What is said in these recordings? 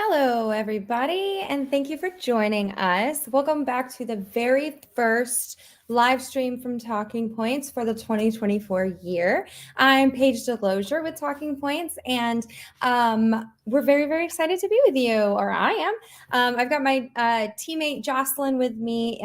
Hello, everybody, and thank you for joining us. Welcome back to the very first live stream from Talking Points for the 2024 year. I'm Paige Delosier with Talking Points, and we're very, very excited to be with you, or I am. I've got my teammate Jocelyn with me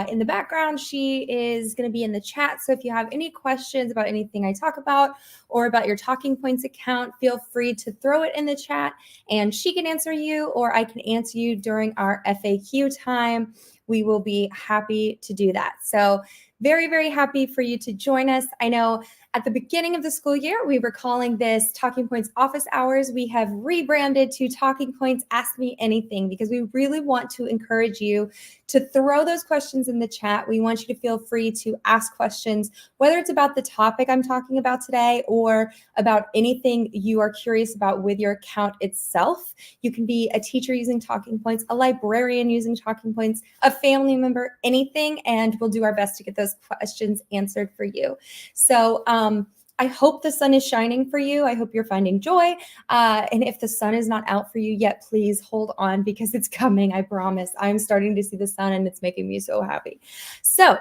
in the background. She is going to be in the chat, so if you have any questions about anything I talk about or about your Talking Points account, feel free to throw it in the chat, and she can answer you, or I can answer you during our FAQ time. We will be happy to do that. So very, very happy for you to join us. I know at the beginning of the school year, we were calling this Talking Points Office Hours. We have rebranded to Talking Points Ask Me Anything because we really want to encourage you to throw those questions in the chat. We want you to feel free to ask questions, whether it's about the topic I'm talking about today or about anything you are curious about with your account itself. You can be a teacher using Talking Points, a librarian using Talking Points, a family member, anything, and we'll do our best to get those questions answered for you. So I hope the sun is shining for you. I hope you're finding joy. And if the sun is not out for you yet, please hold on because it's coming, I promise. I'm starting to see the sun and it's making me so happy. So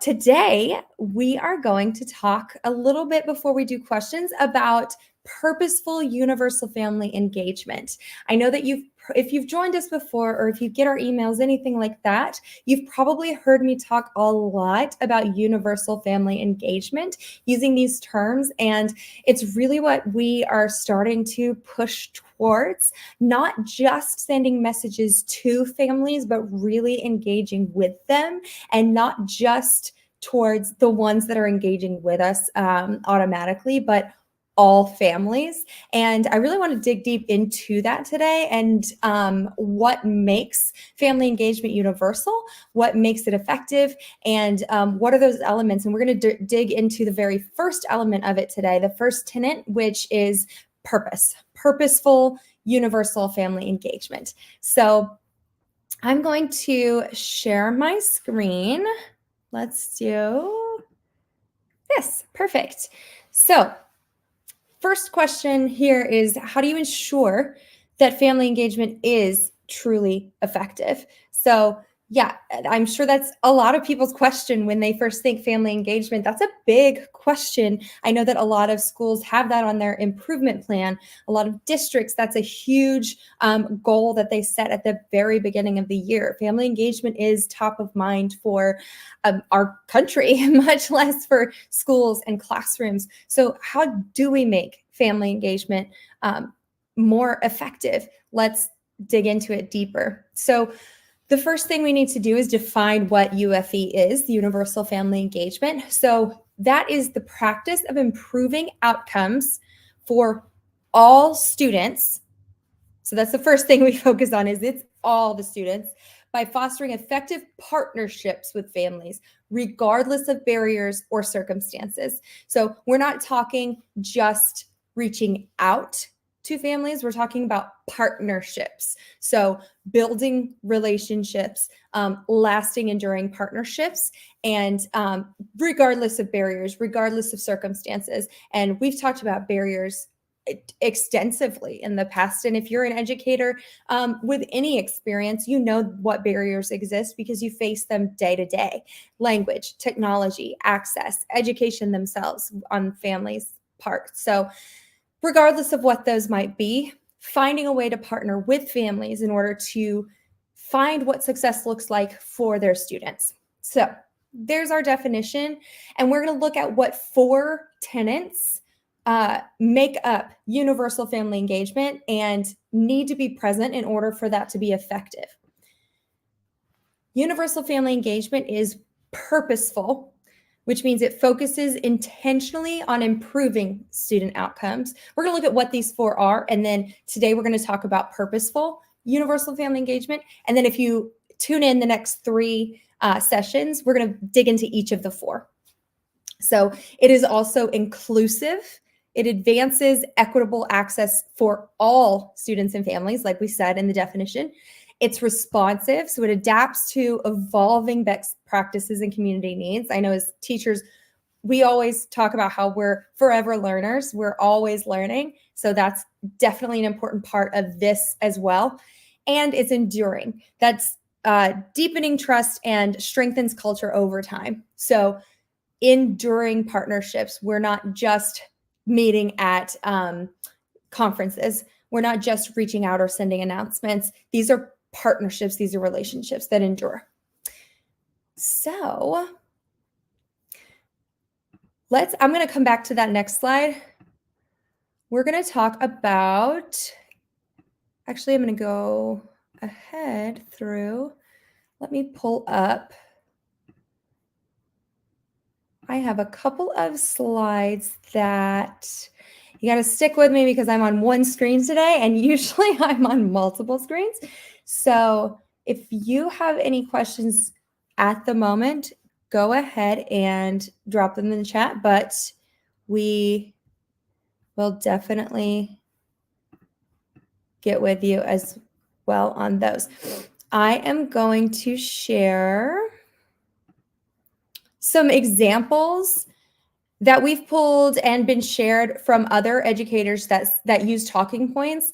today we are going to talk a little bit before we do questions about purposeful universal family engagement. I know that if you've joined us before, or if you get our emails, anything like that, you've probably heard me talk a lot about universal family engagement using these terms. And it's really what we are starting to push towards, not just sending messages to families, but really engaging with them, and not just towards the ones that are engaging with us automatically, but all families. And I really want to dig deep into that today, and what makes family engagement universal, what makes it effective, and what are those elements. And we're going to dig into the very first element of it today, the first tenet, which is purposeful universal family engagement. So I'm going to share my screen. Let's do this. Perfect. So first question here is, how do you ensure that family engagement is truly effective? So yeah, I'm sure that's a lot of people's question when they first think family engagement. That's a big question. I know that a lot of schools have that on their improvement plan. A lot of districts, that's a huge goal that they set at the very beginning of the year. Family engagement is top of mind for our country, much less for schools and classrooms. So how do we make family engagement more effective? Let's dig into it deeper. So the first thing we need to do is define what UFE is, Universal Family Engagement. So that is the practice of improving outcomes for all students. So that's the first thing we focus on, is it's all the students, by fostering effective partnerships with families, regardless of barriers or circumstances. So we're not talking just reaching out to families, we're talking about partnerships. So building relationships, lasting, enduring partnerships, and regardless of barriers, regardless of circumstances. And we've talked about barriers extensively in the past. And if you're an educator with any experience, you know what barriers exist because you face them day to day. Language, technology, access, education themselves on families' part. So regardless of what those might be, finding a way to partner with families in order to find what success looks like for their students. So there's our definition, and we're going to look at what 4 tenets make up universal family engagement and need to be present in order for that to be effective. Universal family engagement is purposeful, which means it focuses intentionally on improving student outcomes. We're going to look at what these 4 are, and then today we're going to talk about purposeful, universal family engagement, and then if you tune in the next 3 sessions, we're going to dig into each of the 4. So it is also inclusive. It advances equitable access for all students and families, like we said in the definition. It's responsive, so it adapts to evolving best practices and community needs. I know as teachers, we always talk about how we're forever learners. We're always learning. So that's definitely an important part of this as well. And it's enduring. That's deepening trust and strengthens culture over time. So enduring partnerships. We're not just meeting at conferences. We're not just reaching out or sending announcements. These are partnerships. These are relationships that endure. So I'm going to come back to that next slide. We're going to talk about, actually, I'm going to go ahead through, let me pull up. I have a couple of slides that you got to stick with me because I'm on one screen today, and usually I'm on multiple screens. So if you have any questions at the moment, go ahead and drop them in the chat, but we will definitely get with you as well on those. I am going to share some examples that we've pulled and been shared from other educators that use talking points.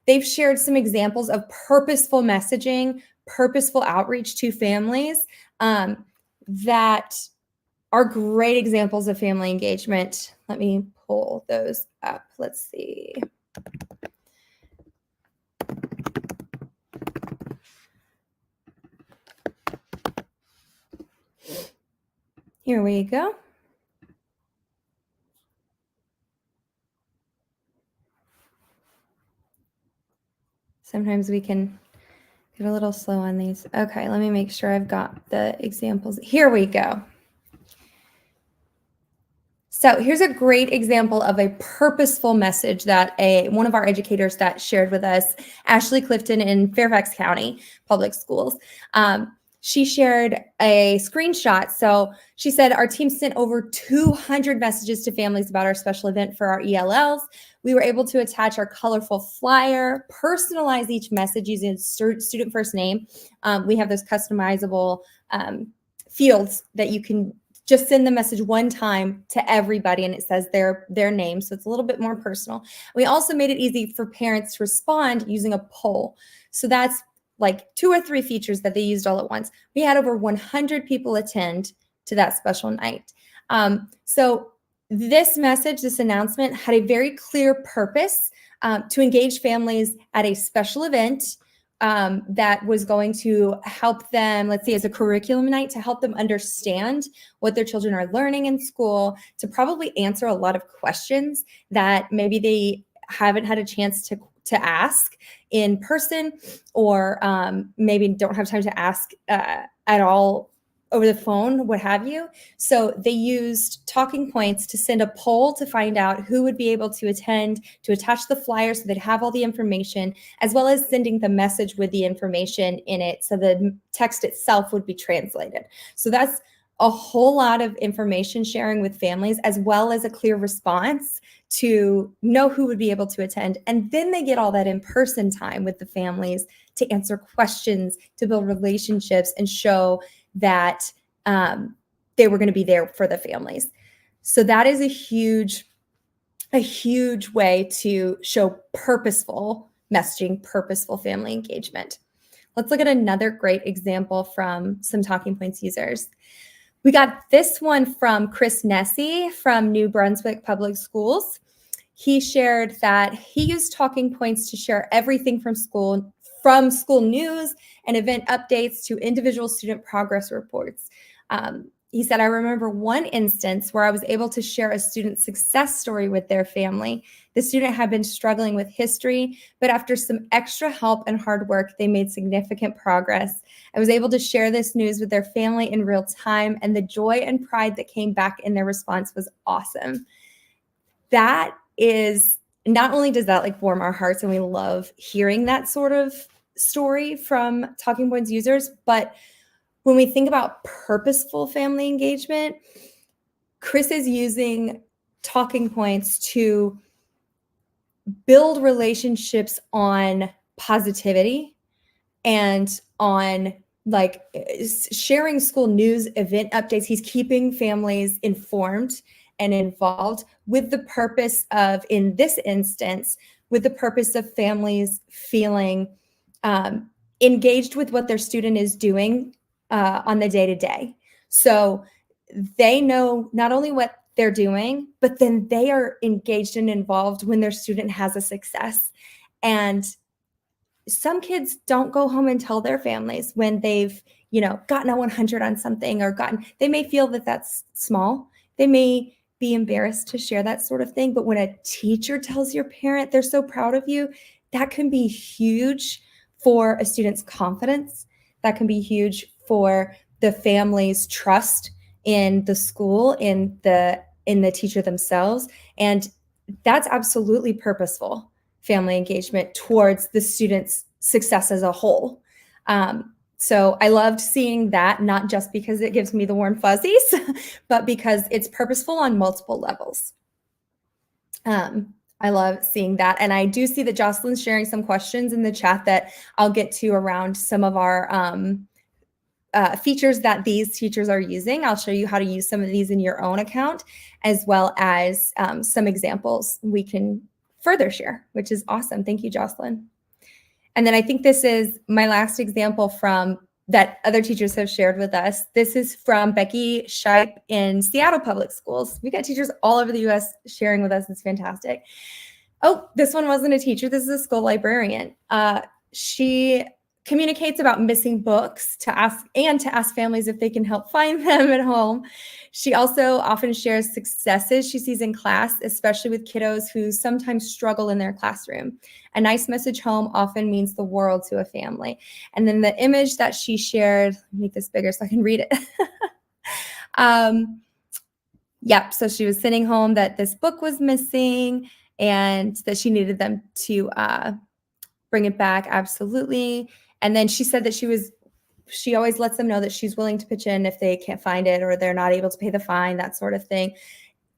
They've shared some examples of purposeful messaging, purposeful outreach to families that are great examples of family engagement. Let me pull those up. Let's see. Here we go. Sometimes we can get a little slow on these. Okay, let me make sure I've got the examples. Here we go. So here's a great example of a purposeful message that one of our educators that shared with us, Ashley Clifton in Fairfax County Public Schools. She shared a screenshot. So she said, our team sent over 200 messages to families about our special event for our ELLs. We were able to attach our colorful flyer, personalize each message using student first name. We have those customizable fields that you can just send the message one time to everybody, and it says their name. So it's a little bit more personal. We also made it easy for parents to respond using a poll. So that's like 2 or 3 features that they used all at once. We had over 100 people attend to that special night. So this message, this announcement had a very clear purpose to engage families at a special event that was going to help them, let's say as a curriculum night, to help them understand what their children are learning in school, to probably answer a lot of questions that maybe they haven't had a chance to ask in person, or maybe don't have time to ask at all over the phone, what have you. So they used talking points to send a poll to find out who would be able to attend, to attach the flyer so they'd have all the information, as well as sending the message with the information in it so the text itself would be translated. So that's a whole lot of information sharing with families, as well as a clear response to know who would be able to attend. And then they get all that in-person time with the families to answer questions, to build relationships, and show that they were going to be there for the families. So that is a huge way to show purposeful messaging, purposeful family engagement. Let's look at another great example from some Talking Points users. We got this one from Chris Nessie from New Brunswick Public Schools. He shared that he used Talking Points to share everything from school news and event updates to individual student progress reports. he said, I remember one instance where I was able to share a student's success story with their family. The student had been struggling with history, but after some extra help and hard work, they made significant progress. I was able to share this news with their family in real time, and the joy and pride that came back in their response was awesome. That is, not only does that like warm our hearts and we love hearing that sort of story from Talking Points users, but when we think about purposeful family engagement, Chris is using Talking Points to build relationships on positivity and on like sharing school news, event updates. He's keeping families informed and involved with the purpose of, in this instance, with the purpose of families feeling engaged with what their student is doing on the day-to-day. So they know not only what they're doing, but then they are engaged and involved when their student has a success. And some kids don't go home and tell their families when they've, gotten a 100 on something or they may feel that that's small. They may be embarrassed to share that sort of thing. But when a teacher tells your parent they're so proud of you, that can be huge for a student's confidence. That can be huge for the family's trust in the school, in the teacher themselves. And that's absolutely purposeful family engagement towards the student's success as a whole. So I loved seeing that, not just because it gives me the warm fuzzies, but because it's purposeful on multiple levels. I love seeing that. And I do see that Jocelyn's sharing some questions in the chat that I'll get to around some of our features that these teachers are using. I'll show you how to use some of these in your own account, as well as some examples we can further share, which is awesome. Thank you, Jocelyn. And then I think this is my last example from that other teachers have shared with us. This is from Becky Scheip in Seattle Public Schools. We got teachers all over the US sharing with us. It's fantastic. Oh, this one wasn't a teacher. This is a school librarian. She communicates about missing books to ask families if they can help find them at home. She also often shares successes she sees in class, especially with kiddos who sometimes struggle in their classroom. A nice message home often means the world to a family. And then the image that she shared, let me make this bigger so I can read it. Yep, so she was sending home that this book was missing and that she needed them to bring it back. Absolutely. And then she said that she always lets them know that she's willing to pitch in if they can't find it or they're not able to pay the fine, that sort of thing.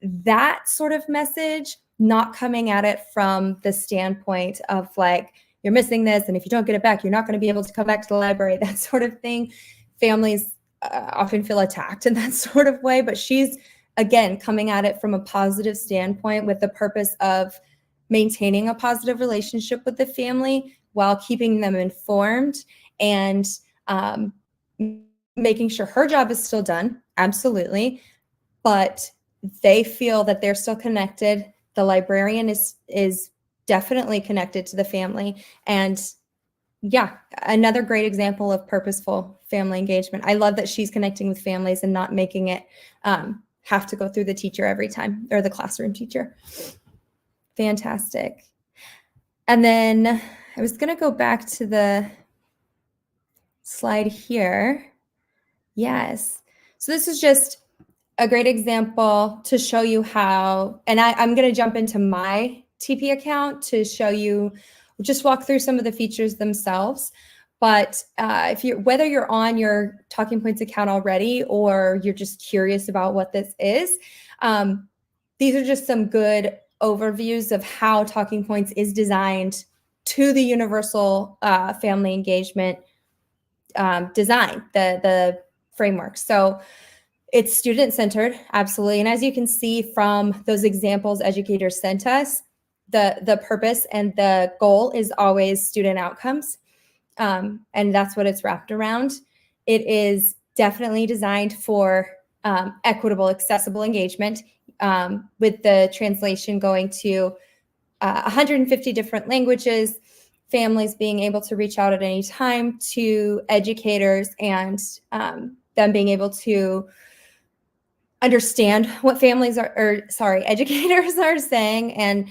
That sort of message, not coming at it from the standpoint of like, you're missing this, and if you don't get it back, you're not going to be able to come back to the library, that sort of thing. Families often feel attacked in that sort of way, but she's, again, coming at it from a positive standpoint with the purpose of maintaining a positive relationship with the family while keeping them informed and making sure her job is still done, absolutely, but they feel that they're still connected. The librarian is definitely connected to the family. And yeah, another great example of purposeful family engagement. I love that she's connecting with families and not making it have to go through the teacher every time, or the classroom teacher. Fantastic. And then I was going to go back to the slide here. Yes. So this is just a great example to show you how, and I'm going to jump into my TP account to show you, just walk through some of the features themselves. But whether you're on your Talking Points account already or you're just curious about what this is, these are just some good overviews of how Talking Points is designed to the universal family engagement design, the framework. So it's student-centered, absolutely. And as you can see from those examples educators sent us, the purpose and the goal is always student outcomes. And that's what it's wrapped around. It is definitely designed for equitable, accessible engagement, with the translation going to 150 different languages, families being able to reach out at any time to educators, and them being able to understand what educators are saying. And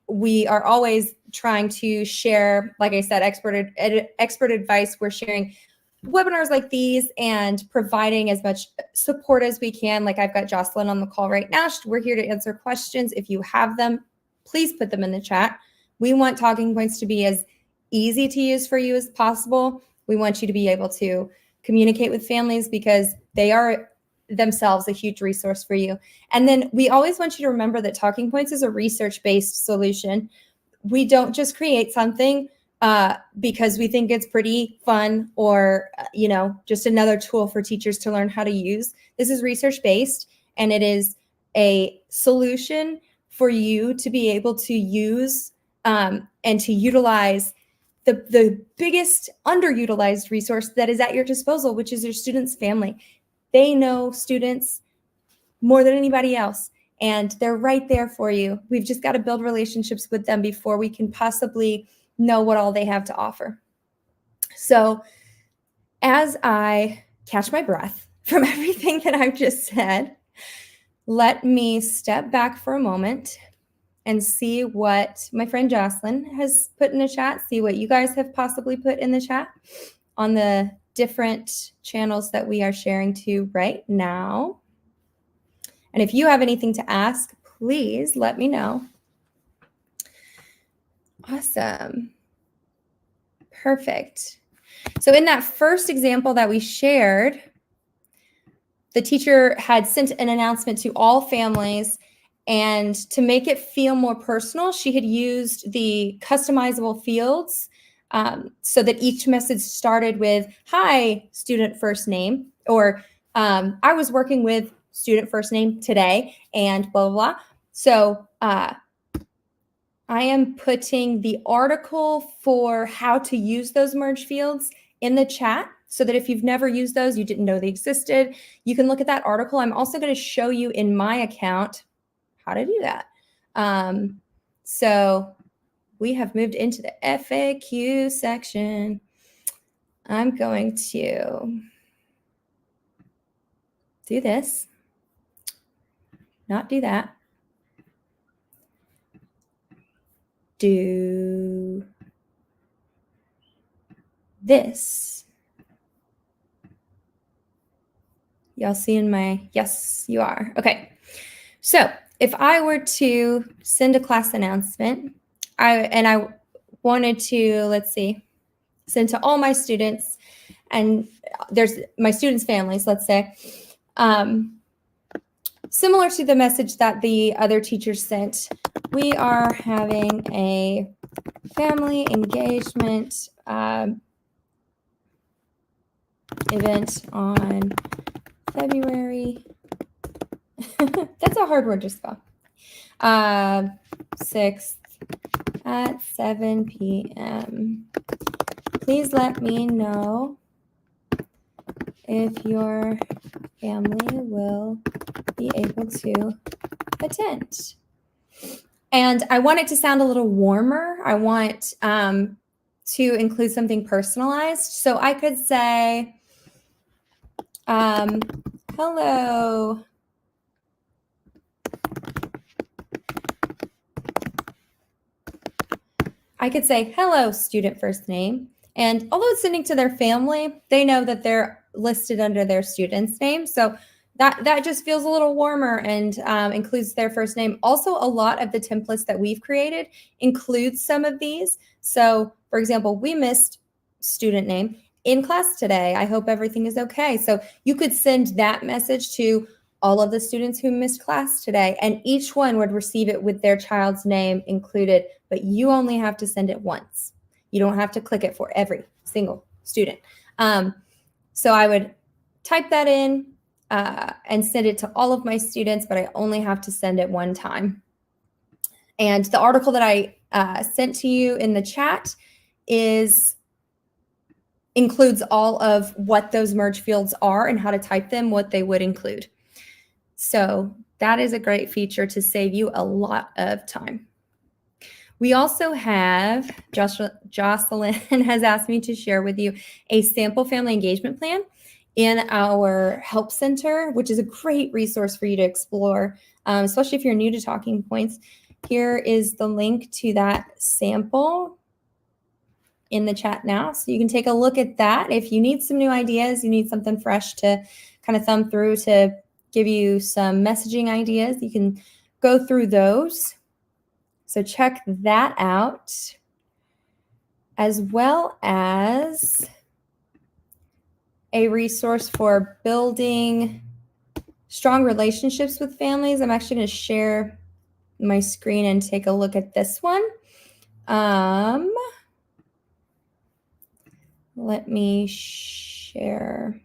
we are always trying to share, like I said, expert advice. We're sharing webinars like these and providing as much support as we can. Like I've got Jocelyn on the call right now. We're here to answer questions. If you have them, please put them in the chat. We want Talking Points to be as easy to use for you as possible. We want you to be able to communicate with families because they are themselves a huge resource for you. And then we always want you to remember that Talking Points is a research-based solution. We don't just create something because we think it's pretty fun or, just another tool for teachers to learn how to use. This is research-based, and it is a solution for you to be able to use and to utilize the biggest underutilized resource that is at your disposal, which is your student's family. They know students more than anybody else, and they're right there for you. We've just got to build relationships with them before we can possibly know what all they have to offer. So as I catch my breath from everything that I've just said, let me step back for a moment and see what my friend Jocelyn has put in the chat, see what you guys have possibly put in the chat on the different channels that we are sharing to right now. And if you have anything to ask, please let me know. Awesome. Perfect. So in that first example that we shared, the teacher had sent an announcement to all families, and to make it feel more personal, she had used the customizable fields so that each message started with, "Hi, student first name," or "I was working with student first name today," and blah, blah, blah. So I am putting the article for how to use those merge fields in the chat so that if you've never used those, you didn't know they existed, you can look at that article. I'm also going to show you in my account how to do that. So we have moved into the FAQ section. I'm going to do this, not do that. Do this. Y'all seeing my, yes, you are. Okay. So if I were to send a class announcement, I wanted to, let's see, send to all my students, and there's my students' families, let's say, similar to the message that the other teachers sent, we are having a family engagement event on February. That's a hard word to spell. 6th at 7 p.m. Please let me know if your family will be able to attend. And I want it to sound a little warmer. I want to include something personalized. So I could say, hello. I could say, hello, student first name. And although it's sending to their family, they know that they're listed under their student's name. So that just feels a little warmer and includes their first name. Also, a lot of the templates that we've created includes some of these. So for example, we missed student name in class today. I hope everything is okay. So you could send that message to all of the students who missed class today, and each one would receive it with their child's name included, but you only have to send it once. You don't have to click it for every single student. So I would type that in and send it to all of my students, but I only have to send it one time. And the article that I sent to you in the chat includes all of what those merge fields are and how to type them, what they would include. So that is a great feature to save you a lot of time. We also have, Jocelyn has asked me to share with you a sample family engagement plan. in our help center, which is a great resource for you to explore, especially if you're new to Talking Points. Here is the link to that sample in the chat now. So you can take a look at that. If you need some new ideas, you need something fresh to kind of thumb through to give you some messaging ideas, you can go through those. So check that out, as well as a resource for building strong relationships with families. I'm actually going to share my screen and take a look at this one. Let me share.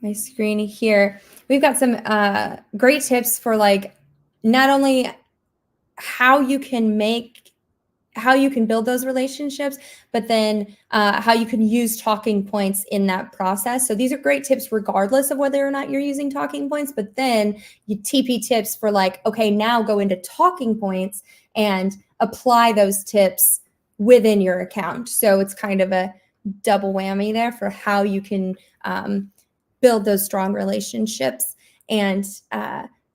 My screen here. We've got some great tips for like not only how you can build those relationships, but then how you can use talking points in that process. So these are great tips regardless of whether or not you're using talking points, but then you TP tips for like, okay, now go into talking points and apply those tips within your account. So it's kind of a double whammy there for how you can build those strong relationships. And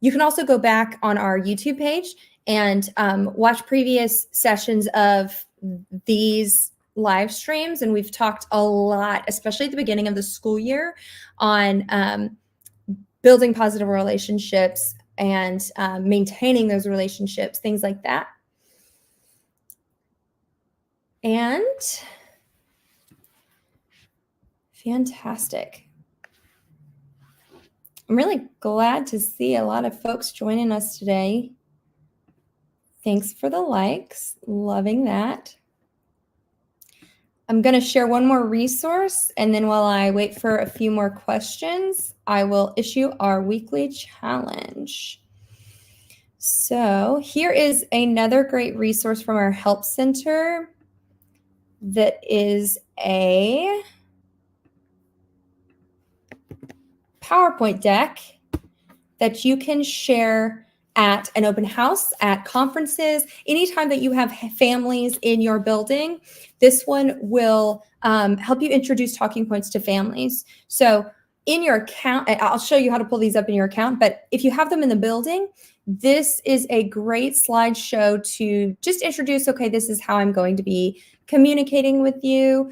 you can also go back on our YouTube page and watch previous sessions of these live streams. And we've talked a lot, especially at the beginning of the school year, on building positive relationships and maintaining those relationships, things like that. And fantastic. I'm really glad to see a lot of folks joining us today. Thanks for the likes. Loving that. I'm going to share one more resource, and then while I wait for a few more questions, I will issue our weekly challenge. So here is another great resource from our help center that is a PowerPoint deck that you can share at an open house, at conferences, anytime that you have families in your building. This one will help you introduce talking points to families. So in your account, I'll show you how to pull these up in your account, but if you have them in the building, this is a great slideshow to just introduce, okay, this is how I'm going to be communicating with you.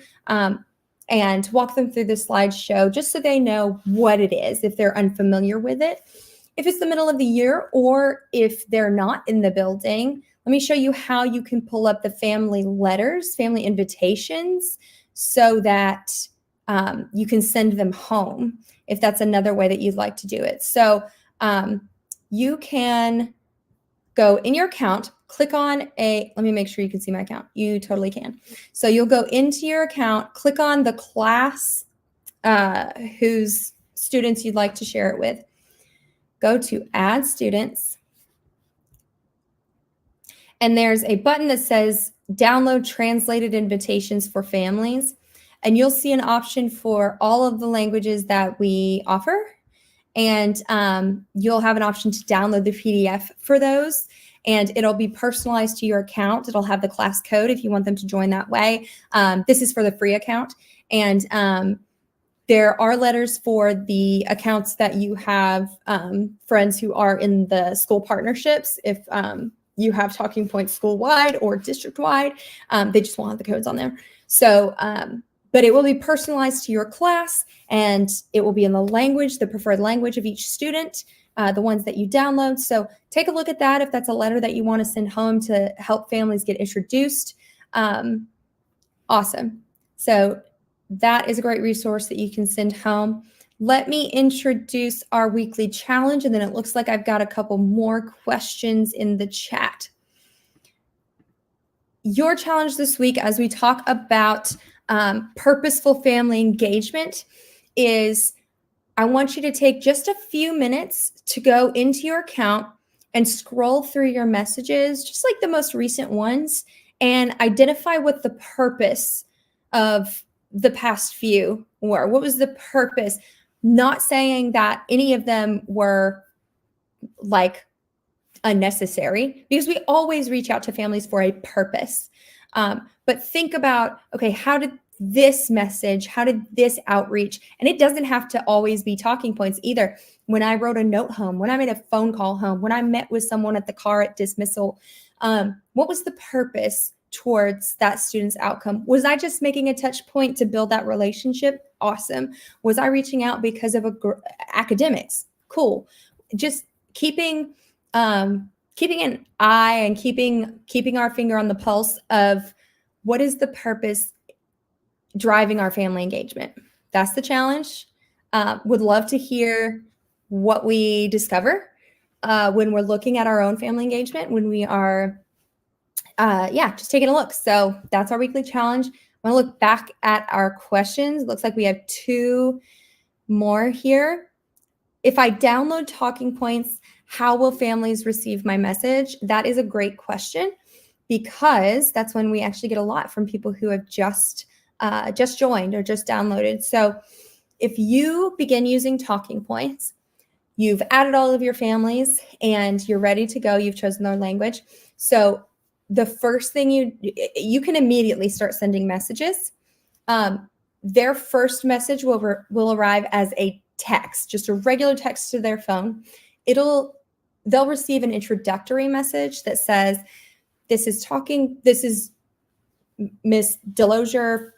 And walk them through the slideshow just so they know what it is if they're unfamiliar with it. If it's the middle of the year or if they're not in the building, let me show you how you can pull up the family letters, family invitations, so that you can send them home if that's another way that you'd like to do it. So you can go in your account, click on let me make sure you can see my account. You totally can. So you'll go into your account, click on the class whose students you'd like to share it with. Go to Add Students. And there's a button that says Download Translated Invitations for Families. And you'll see an option for all of the languages that we offer. And you'll have an option to download the PDF for those. And it'll be personalized to your account. It'll have the class code if you want them to join that way. This is for the free account. And there are letters for the accounts that you have friends who are in the school partnerships. If you have Talking Points school-wide or district-wide, they just won't have the codes on there. So, but it will be personalized to your class, and it will be in the language, the preferred language of each student, the ones that you download. So take a look at that if that's a letter that you want to send home to help families get introduced. Awesome. So that is a great resource that you can send home. Let me introduce our weekly challenge, and then it looks like I've got a couple more questions in the chat. Your challenge this week, as we talk about purposeful family engagement, is I want you to take just a few minutes to go into your account and scroll through your messages, just like the most recent ones, and identify what the purpose of the past few were. What was the purpose? Not saying that any of them were like unnecessary because we always reach out to families for a purpose. But think about, okay, how did this message, how did this outreach, and it doesn't have to always be talking points either. When I wrote a note home, when I made a phone call home, when I met with someone at the car at dismissal, what was the purpose towards that student's outcome? Was I just making a touch point to build that relationship? Awesome. Was I reaching out because of academics? Cool. Just keeping an eye and keeping our finger on the pulse of what is the purpose driving our family engagement. That's the challenge. Would love to hear what we discover when we're looking at our own family engagement, when we are just taking a look. So that's our weekly challenge. I want to look back at our questions. Looks like we have 2 more here. If I download Talking Points, how will families receive my message? That is a great question, because that's when we actually get a lot from people who have just joined or just downloaded. So if you begin using Talking Points, you've added all of your families and you're ready to go. You've chosen their language. So the first thing you can immediately start sending messages. Their first message will arrive as a text, just a regular text to their phone. They'll receive an introductory message that says, this is Miss Delosier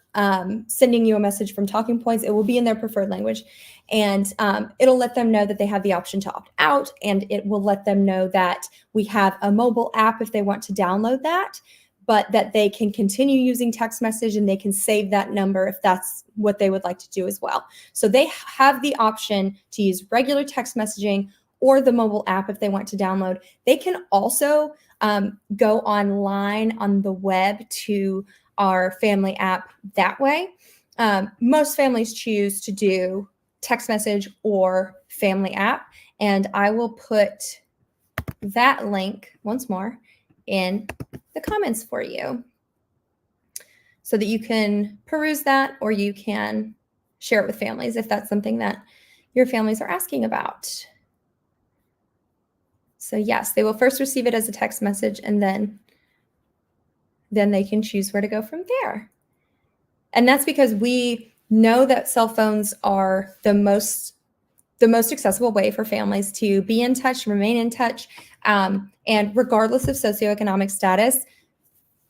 sending you a message from Talking Points. It will be in their preferred language, and it'll let them know that they have the option to opt out, and it will let them know that we have a mobile app if they want to download that, but that they can continue using text message and they can save that number if that's what they would like to do as well. So they have the option to use regular text messaging or the mobile app if they want to download. They can also go online on the web to our family app that way. Most families choose to do text message or family app, and I will put that link once more in the comments for you so that you can peruse that, or you can share it with families if that's something that your families are asking about. So yes, they will first receive it as a text message, and then they can choose where to go from there. And that's because we know that cell phones are the most accessible way for families to be in touch, remain in touch. And regardless of socioeconomic status,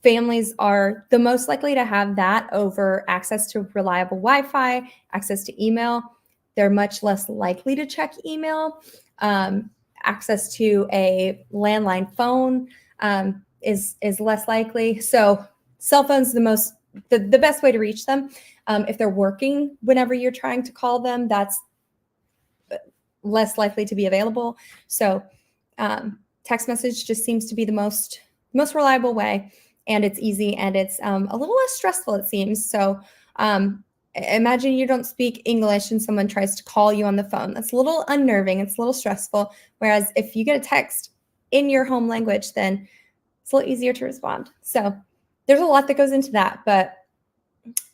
families are the most likely to have that over access to reliable Wi-Fi, access to email. They're much less likely to check email. Access to a landline phone is less likely. So cell phones the best way to reach them. If they're working whenever you're trying to call them, that's less likely to be available. So text message just seems to be the most reliable way, and it's easy, and it's a little less stressful, it seems. So imagine you don't speak English and someone tries to call you on the phone. That's a little unnerving. It's a little stressful. Whereas if you get a text in your home language, then it's a little easier to respond. So there's a lot that goes into that, but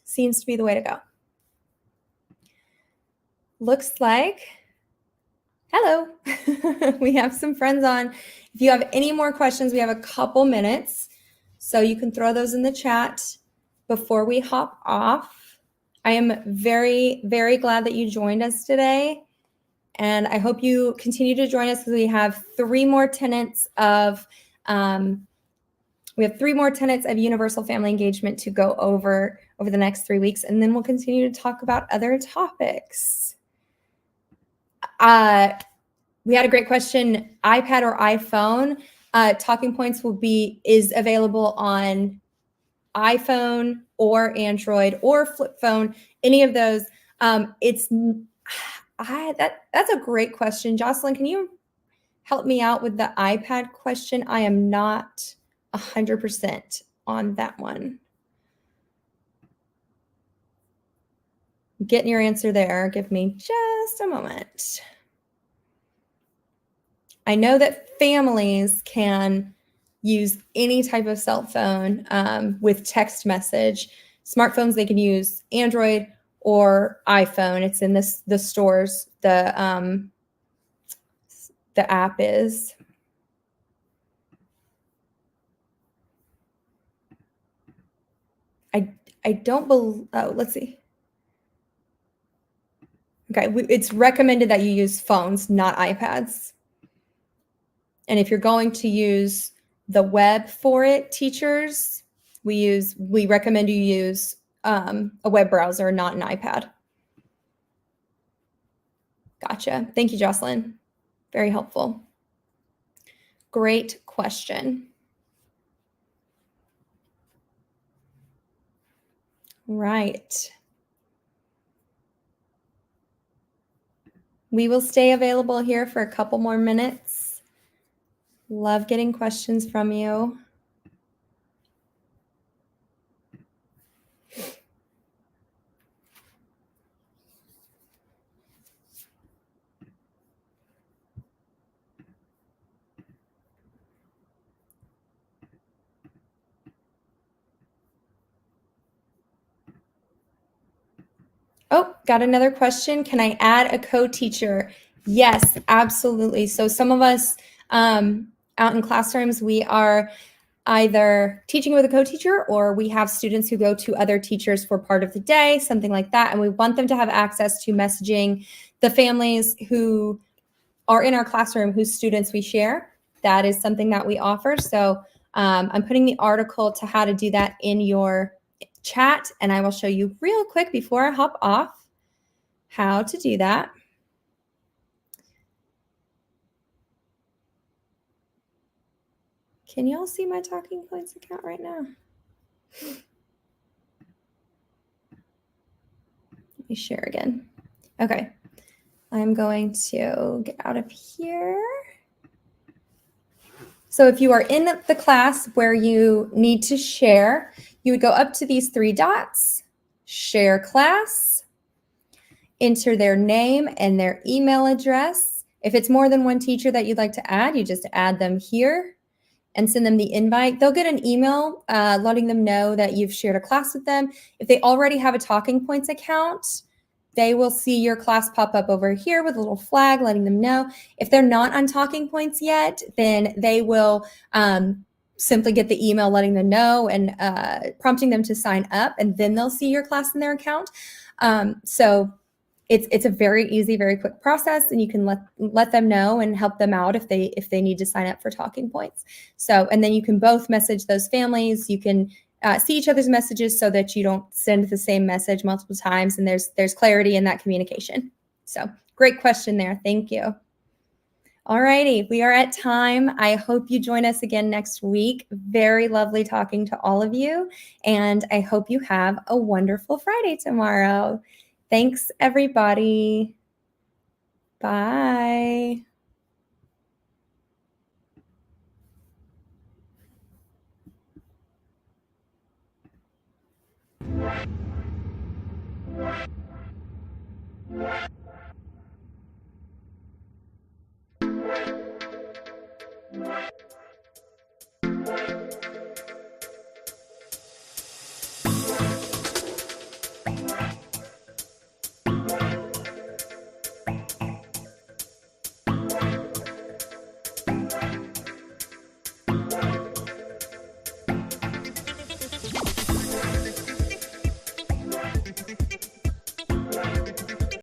seems to be the way to go. Looks like, hello, we have some friends on. If you have any more questions, we have a couple minutes, so you can throw those in the chat before we hop off. I am very, very glad that you joined us today, and I hope you continue to join us because we have 3 more tenets of universal family engagement to go over the next 3 weeks, and then we'll continue to talk about other topics. We had a great question, iPad or iPhone. Talking Points is available on iPhone or Android or flip phone, any of those. That's a great question. Jocelyn, can you help me out with the iPad question? I am not 100% on that one. Getting your answer there. Give me just a moment. I know that families can use any type of cell phone with text message. Smartphones, they can use Android or iPhone. It's in the stores. The app is. I don't believe, oh, let's see. Okay, it's recommended that you use phones, not iPads. And if you're going to use the web for it, teachers, we recommend you use a web browser, not an iPad. Gotcha. Thank you, Jocelyn. Very helpful. Great question. Right. We will stay available here for a couple more minutes. Love getting questions from you. Oh, got another question. Can I add a co-teacher? Yes, absolutely. So some of us out in classrooms, we are either teaching with a co-teacher or we have students who go to other teachers for part of the day, something like that. And we want them to have access to messaging the families who are in our classroom whose students we share. That is something that we offer. So I'm putting the article to how to do that in your chat, and I will show you real quick before I hop off how to do that. Can y'all see my Talking Points account right now? Let me share again. Okay, I'm going to get out of here. So if you are in the class where you need to share, you would go up to these three dots, share class, enter their name and their email address. If it's more than one teacher that you'd like to add, you just add them here and send them the invite. They'll get an email letting them know that you've shared a class with them. If they already have a Talking Points account, they will see your class pop up over here with a little flag letting them know. If they're not on Talking Points yet, then they will simply get the email letting them know and prompting them to sign up, and then they'll see your class in their account. So it's a very easy, very quick process, and you can let them know and help them out if they need to sign up for Talking Points. So, and then you can both message those families. You can see each other's messages so that you don't send the same message multiple times, and there's clarity in that communication. So, great question there. Thank you. All righty, we are at time. I hope you join us again next week. Very lovely talking to all of you, and I hope you have a wonderful Friday tomorrow. Thanks, everybody. Bye.